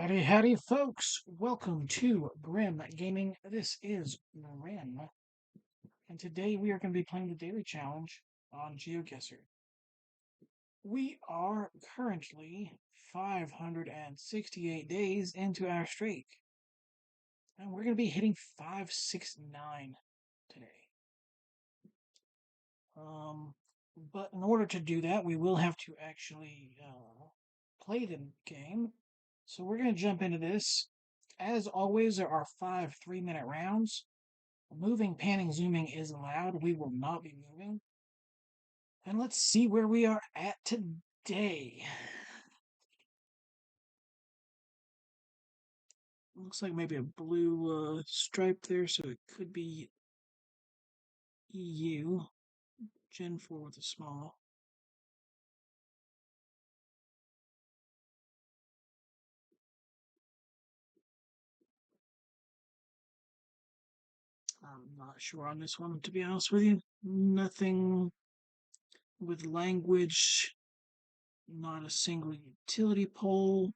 Howdy, howdy, folks. Welcome to Grim Gaming. This is Grim, and today we are going to be playing the daily challenge on GeoGuessr. We are currently 568 days into our streak, and we're going to be hitting 569 today. But in order to do that, we will have to actually play the game. So we're going to jump into this. As always, there are 5 3-minute rounds. Moving, panning, zooming is allowed. We will not be moving. And let's see where we are at today. Looks like maybe a blue stripe there, so it could be EU. Gen 4 with a small. I'm not sure on this one, to be honest with you. Nothing with language. Not a single utility pole.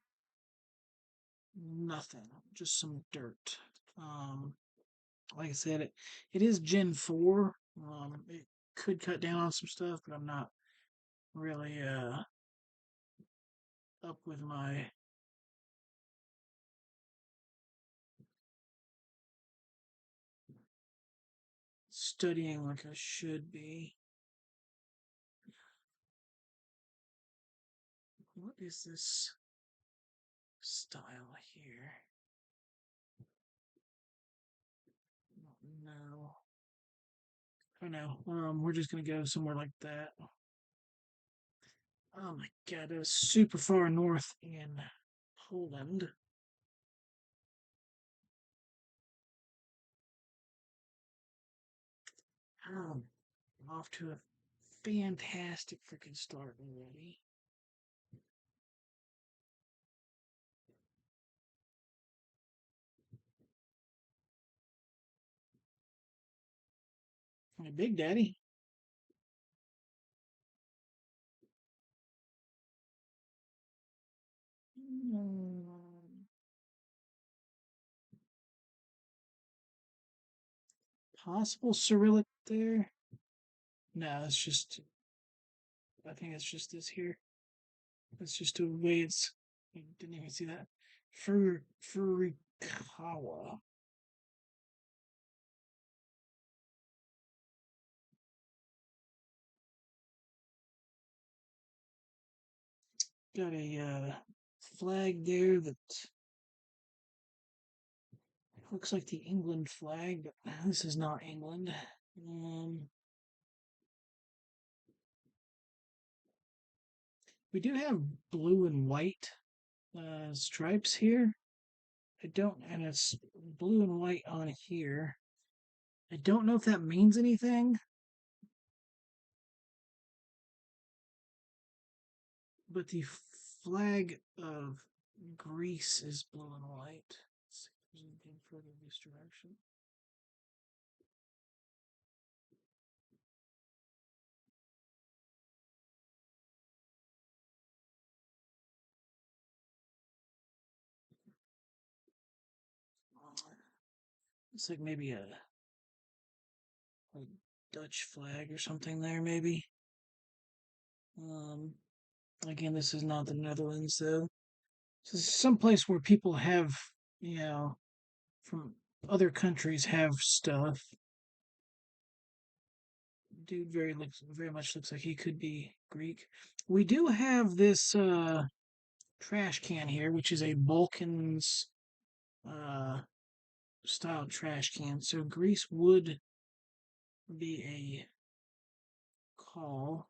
Nothing. Just some dirt. Like I said, it is Gen 4. It could cut down on some stuff, but I'm not really up with my studying like I should be. What is this style here? No. I don't know. We're just gonna go somewhere like that. Oh my god, it was super far north in Poland. I'm off to a fantastic freaking start already. My Big Daddy. Possible Cyrillic there? No, it's just, I think it's just this here. It's just a way it's, I didn't even see that. Furikawa. Got a flag there that looks like the England flag, but this is not England. We do have blue and white stripes here. I don't, and it's blue and white on here. I don't know if that means anything, but the flag of Greece is blue and white. Let's see if there's anything further in this direction. It's like maybe a Dutch flag or something there, maybe. Again, this is not the Netherlands, though. This is someplace where people have, from other countries have stuff. Dude very much looks like he could be Greek. We do have this trash can here, which is a Balkans style trash can. So Greece would be a call.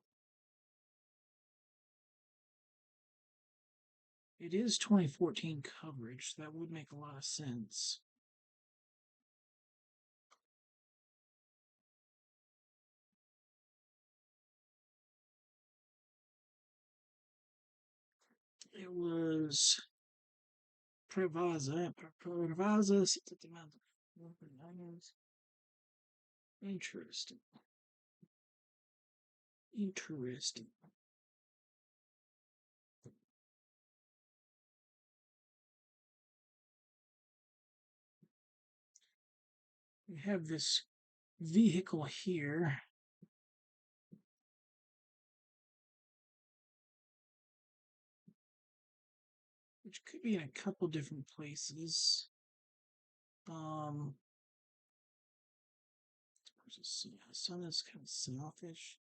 It is 2014 coverage. So that would make a lot of sense. It was Prevasa. Interesting. Interesting. we have this vehicle here. Which could be in a couple different places. Um, Some that's kind of selfish.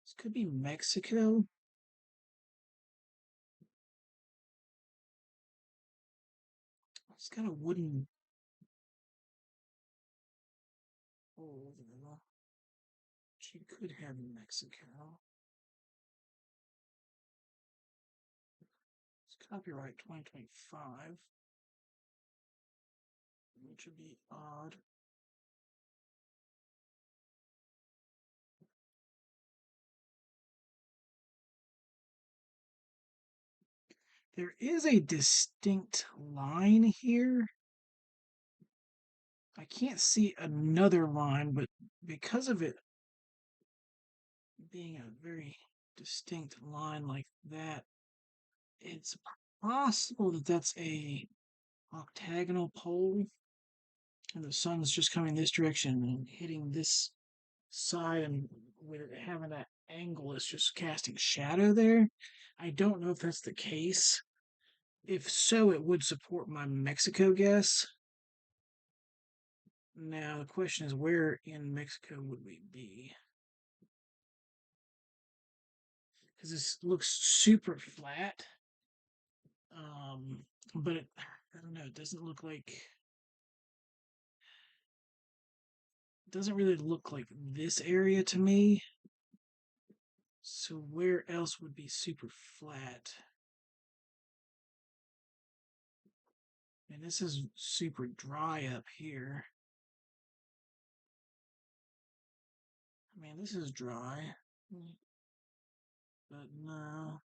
This could be Mexico. It's got a wooden. Oh, she could have Mexico. It's copyright 2025, which would be odd. There is a distinct line here. I can't see another line, but because of it being a very distinct line like that, it's possible that that's a octagonal pole, and the sun's just coming this direction and hitting this side, and with it having that angle, it's just casting shadow there. I don't know if that's the case. If so, it would support my Mexico guess. Now, the question is, where in Mexico would we be? Because this looks super flat. But I don't know, it doesn't look like, it doesn't really look like this area to me. So where else would be super flat? And this is super dry up here. I mean, this is dry, but no.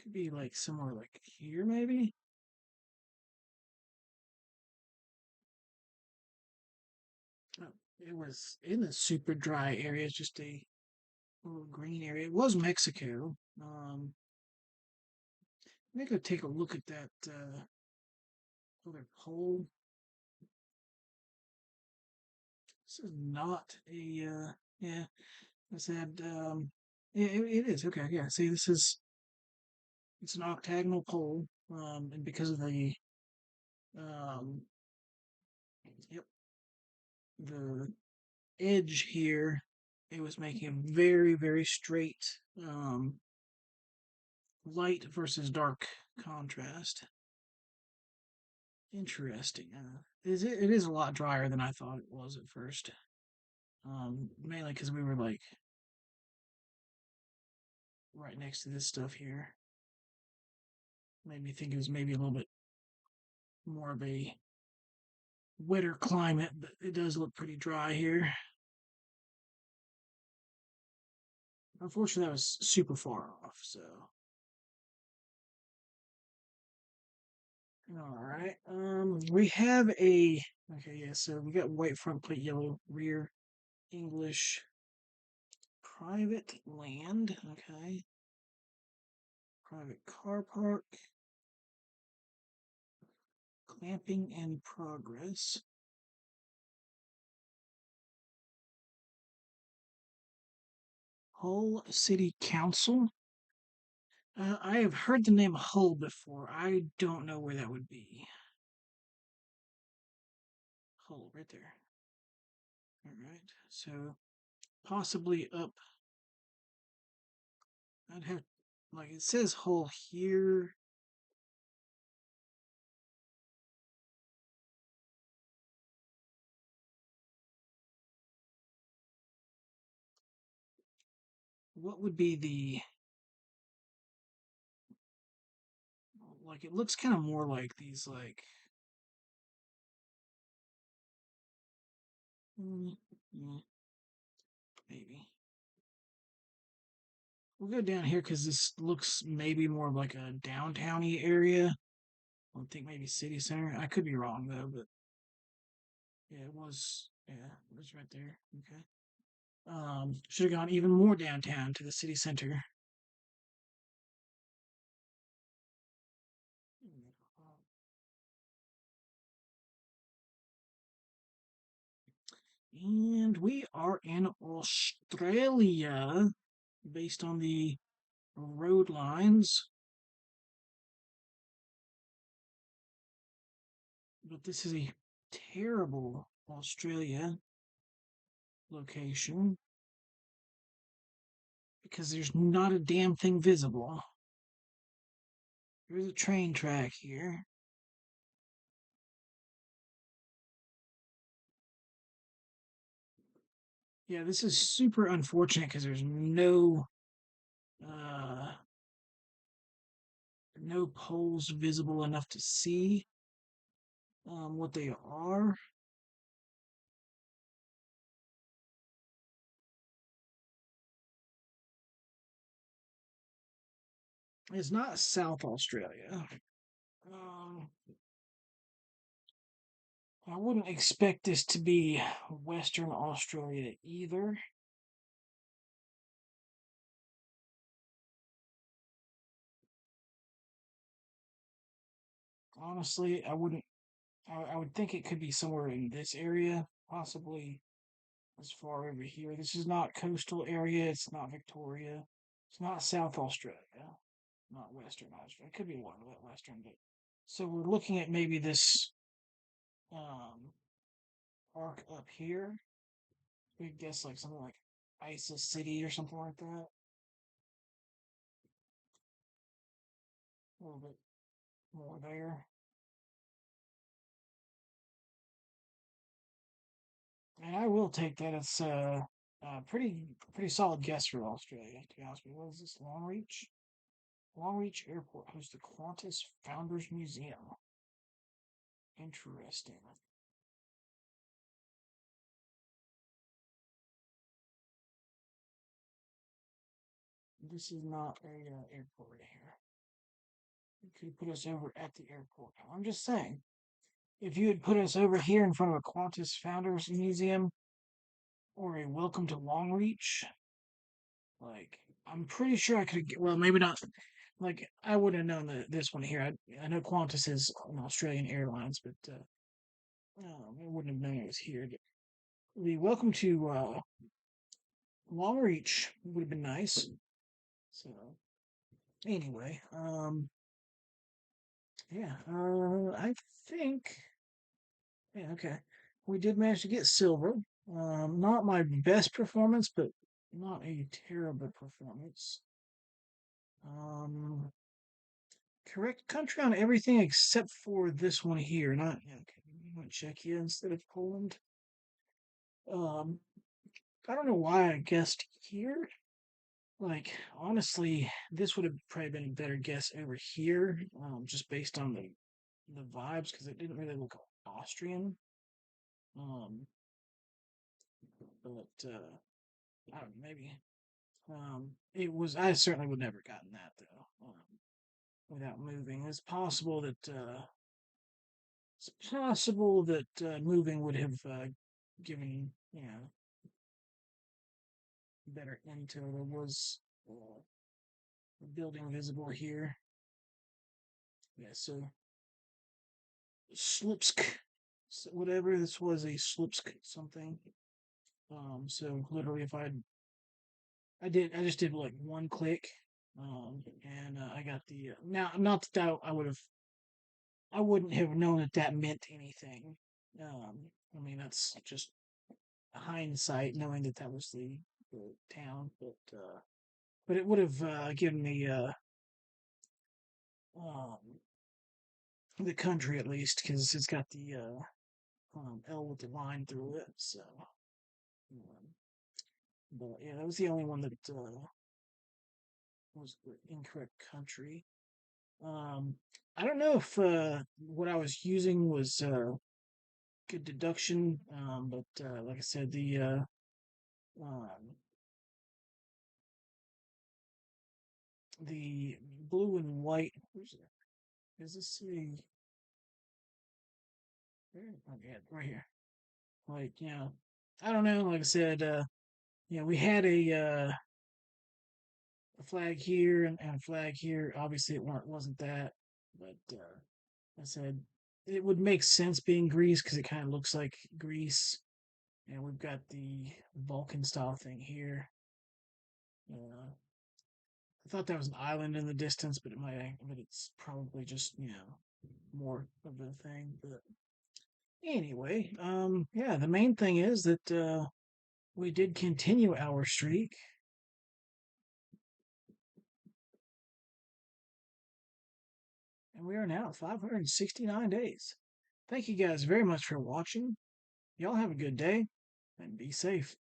Could be like somewhere like here, maybe. Oh, it was in a super dry area. It's just a little green area. It was Mexico. Let me go take a look at that other pole. This is not a yeah. I said yeah, it is okay. Yeah, see, this is it's an octagonal pole, and because of the um, yep, the edge here, it was making a very straight light versus dark contrast. Interesting. It is a lot drier than I thought it was at first. Mainly because we were like right next to this stuff here. Made me think it was maybe a little bit more of a wetter climate, but it does look pretty dry here. Unfortunately, that was super far off, so. All right. We have a, okay, yeah, so we got white front plate, yellow rear, English, private land, okay. Private car park, clamping in progress. Hull City Council. I have heard the name Hull before. I don't know where that would be. Hull, right there. All right. So possibly up. I'd have, like, it says Hull here. What would be the, like, it looks kind of more like these, like, mm, mm, maybe. We'll go down here because this looks maybe more of like a downtowny area. I think maybe city center. I could be wrong though, but yeah, it was. Yeah, it was right there. Okay. Should have gone even more downtown to the city center. And we are in Australia based on the road lines. But this is a terrible Australia location because there's not a damn thing visible. There's a train track here. Yeah, this is super unfortunate because there's uh, no poles visible enough to see what they are. It's not South Australia. Um, I wouldn't expect this to be Western Australia either. Honestly, I wouldn't. I would think it could be somewhere in this area, possibly as far over here. This is not coastal area. It's not Victoria. It's not South Australia. Not Western Australia. It could be one Western, but so we're looking at maybe this um, arc up here. We guess like something like Isa City or something like that. A little bit more there. And I will take that. It's pretty solid guess for Australia, to be honest with you. What is this? Longreach? Longreach Airport hosts the Qantas Founders Museum. Interesting. This is not a airport here. You could put us over at the airport. I'm just saying, if you had put us over here in front of a Qantas Founders Museum or a Welcome to Longreach, like I'm pretty sure I could. Well, maybe not. Like I would have known that this one here. I know Qantas is an Australian Airlines, but I wouldn't have known it was here. The Welcome to Longreach would have been nice. So anyway, yeah, I think, yeah, okay, we did manage to get silver. Not my best performance, but not a terrible performance. Um, correct country on everything except for this one here. Not yeah, okay. We went Czechia instead of Poland. Um, I don't know why I guessed here. Like honestly, this would have probably been a better guess over here, just based on the vibes because it didn't really look Austrian. Um, but I don't know, maybe it was. I certainly would never gotten that though without moving. It's possible that moving would have given better intel. There was a building visible here. Yeah, so Slupsk, whatever this was, a Slupsk something. So literally, if I just did like one click, and I got the now. Not that I wouldn't have known that that meant anything. I mean that's just hindsight, knowing that that was the town, but it would have given me um the country at least because it's got the L with the line through it. So, um, but yeah, that was the only one that was the incorrect country. Um, I don't know if what I was using was good deduction, but like I said, um, the blue and white. Where's it? Is this a? Oh, yeah, right here. Like, I don't know. Like I said, Yeah, we had a flag here and a flag here. Obviously, it wasn't that, but I said it would make sense being Greece because it kind of looks like Greece. And we've got the Vulcan style thing here. I thought that was an island in the distance, but but it's probably just more of a thing. But anyway, yeah, the main thing is that we did continue our streak, and we are now at 569 days. Thank you guys very much for watching. Y'all have a good day and be safe.